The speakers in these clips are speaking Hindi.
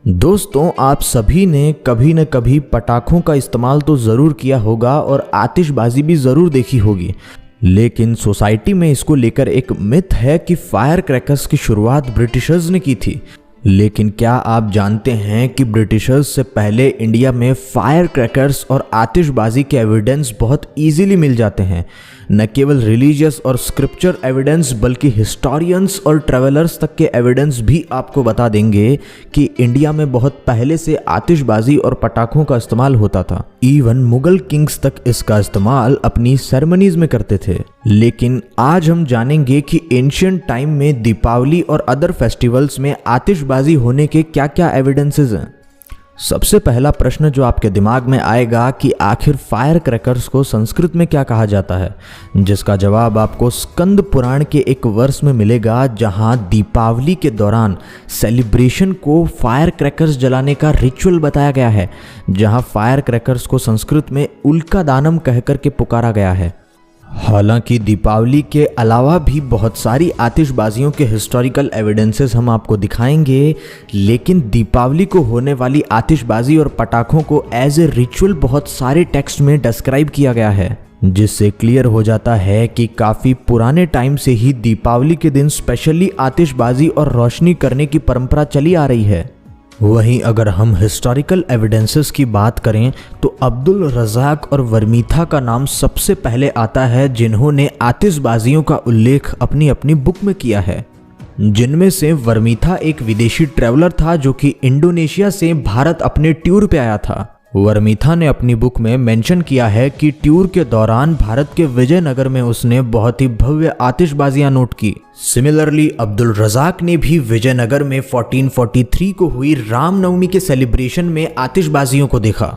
दोस्तों, आप सभी ने कभी न कभी पटाखों का इस्तेमाल तो ज़रूर किया होगा और आतिशबाजी भी ज़रूर देखी होगी। लेकिन सोसाइटी में इसको लेकर एक मिथ है कि फायर क्रैकर्स की शुरुआत ब्रिटिशर्स ने की थी। लेकिन क्या आप जानते हैं कि ब्रिटिशर्स से पहले इंडिया में फायर क्रैकर्स और आतिशबाजी के एविडेंस बहुत इजीली मिल जाते हैं। न केवल रिलीजियस और स्क्रिप्चर एविडेंस बल्कि हिस्टोरियंस और ट्रैवलर्स तक के एविडेंस भी आपको बता देंगे कि इंडिया में बहुत पहले से आतिशबाजी और पटाखों का इस्तेमाल होता था। इवन मुगल किंग्स तक इसका इस्तेमाल अपनी सेरेमनीज में करते थे। लेकिन आज हम जानेंगे कि एंशिएंट टाइम में दीपावली और अदर फेस्टिवल्स में आतिशबाजी होने के क्या क्या एविडेंसेस हैं। सबसे पहला प्रश्न जो आपके दिमाग में आएगा कि आखिर फायर क्रैकर्स को संस्कृत में क्या कहा जाता है, जिसका जवाब आपको स्कंद पुराण के एक वर्ष में मिलेगा, जहां दीपावली के दौरान सेलिब्रेशन को फायर क्रैकर्स जलाने का रिचुअल बताया गया है, जहां फायर क्रैकर्स को संस्कृत में उल्का दानम कहकर के पुकारा गया है। हालांकि दीपावली के अलावा भी बहुत सारी आतिशबाजियों के हिस्टोरिकल एविडेंसेस हम आपको दिखाएंगे, लेकिन दीपावली को होने वाली आतिशबाजी और पटाखों को एज ए रिचुअल बहुत सारे टेक्स्ट में डिस्क्राइब किया गया है, जिससे क्लियर हो जाता है कि काफ़ी पुराने टाइम से ही दीपावली के दिन स्पेशली आतिशबाजी और रोशनी करने की परंपरा चली आ रही है। वहीं अगर हम हिस्टोरिकल एविडेंसेस की बात करें तो अब्दुल रज़ाक और वर्मीथा का नाम सबसे पहले आता है, जिन्होंने आतिशबाजियों का उल्लेख अपनी अपनी बुक में किया है। जिनमें से वर्मीथा एक विदेशी ट्रैवलर था जो कि इंडोनेशिया से भारत अपने टूर पे आया था। वर्मीथा ने अपनी बुक में मेंशन किया है कि टूर के दौरान भारत के विजयनगर में उसने बहुत ही भव्य आतिशबाजियां नोट की। सिमिलरली अब्दुल रज़ाक ने भी विजयनगर में 1443 को हुई रामनवमी के सेलिब्रेशन में आतिशबाजियों को देखा।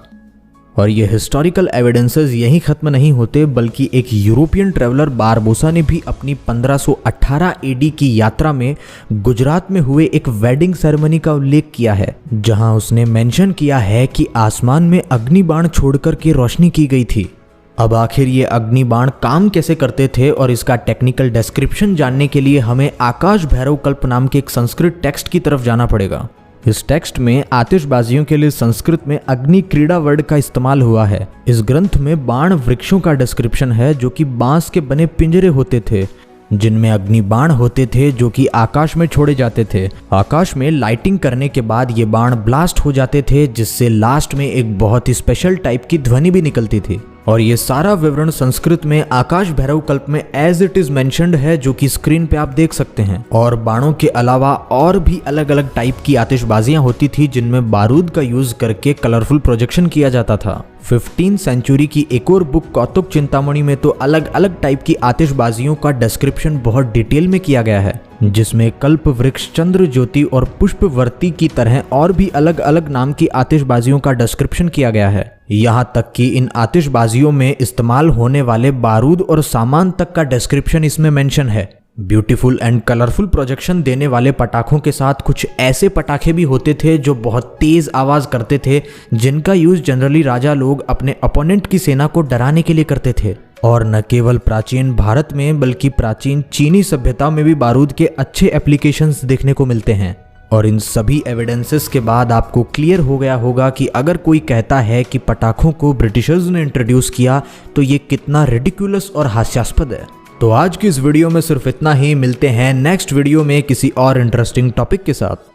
और ये हिस्टोरिकल एविडेंसेस यहीं ख़त्म नहीं होते, बल्कि एक यूरोपियन ट्रैवलर बारबोसा ने भी अपनी 1518 एडी की यात्रा में गुजरात में हुए एक वेडिंग सेरेमनी का उल्लेख किया है, जहां उसने मेंशन किया है कि आसमान में अग्निबाण छोड़कर के रोशनी की गई थी। अब आखिर ये अग्निबाण काम कैसे करते थे और इसका टेक्निकल डिस्क्रिप्शन जानने के लिए हमें आकाश भैरव कल्प नाम के एक संस्कृत टेक्स्ट की तरफ जाना पड़ेगा। इस टेक्स्ट में आतिशबाजियों के लिए संस्कृत में अग्नि क्रीड़ा वर्ड का इस्तेमाल हुआ है। इस ग्रंथ में बाण वृक्षों का डिस्क्रिप्शन है, जो कि बांस के बने पिंजरे होते थे, जिनमें अग्नि बाण होते थे जो कि आकाश में छोड़े जाते थे। आकाश में लाइटिंग करने के बाद ये बाण ब्लास्ट हो जाते थे, जिससे लास्ट में एक बहुत ही स्पेशल टाइप की ध्वनि भी निकलती थी। और ये सारा विवरण संस्कृत में आकाश भैरव कल्प में एज इट इज मेंशन्ड है, जो कि स्क्रीन पे आप देख सकते हैं। और बाणों के अलावा और भी अलग अलग टाइप की आतिशबाजियां होती थी, जिनमें बारूद का यूज करके कलरफुल प्रोजेक्शन किया जाता था। 15वीं सेंचुरी की एक और बुक कौतुक चिंतामणि में तो अलग अलग टाइप की आतिशबाजियों का डिस्क्रिप्शन बहुत डिटेल में किया गया है, जिसमें कल्प वृक्ष, चंद्र ज्योति और पुष्पवर्ती की तरह और भी अलग अलग नाम की आतिशबाजियों का डिस्क्रिप्शन किया गया है। यहाँ तक कि इन आतिशबाजियों में इस्तेमाल होने वाले बारूद और सामान तक का डिस्क्रिप्शन इसमें मेंशन है। ब्यूटीफुल एंड कलरफुल प्रोजेक्शन देने वाले पटाखों के साथ कुछ ऐसे पटाखे भी होते थे जो बहुत तेज आवाज करते थे, जिनका यूज जनरली राजा लोग अपने अपोनेंट की सेना को डराने के लिए करते थे। और न केवल प्राचीन भारत में बल्कि प्राचीन चीनी सभ्यता में भी बारूद के अच्छे एप्लीकेशंस देखने को मिलते हैं। और इन सभी एविडेंसेस के बाद आपको क्लियर हो गया होगा कि अगर कोई कहता है कि पटाखों को ब्रिटिशर्स ने इंट्रोड्यूस किया तो ये कितना रिडिकुलस और हास्यास्पद है। तो आज की इस वीडियो में सिर्फ इतना ही। मिलते हैं नेक्स्ट वीडियो में किसी और इंटरेस्टिंग टॉपिक के साथ।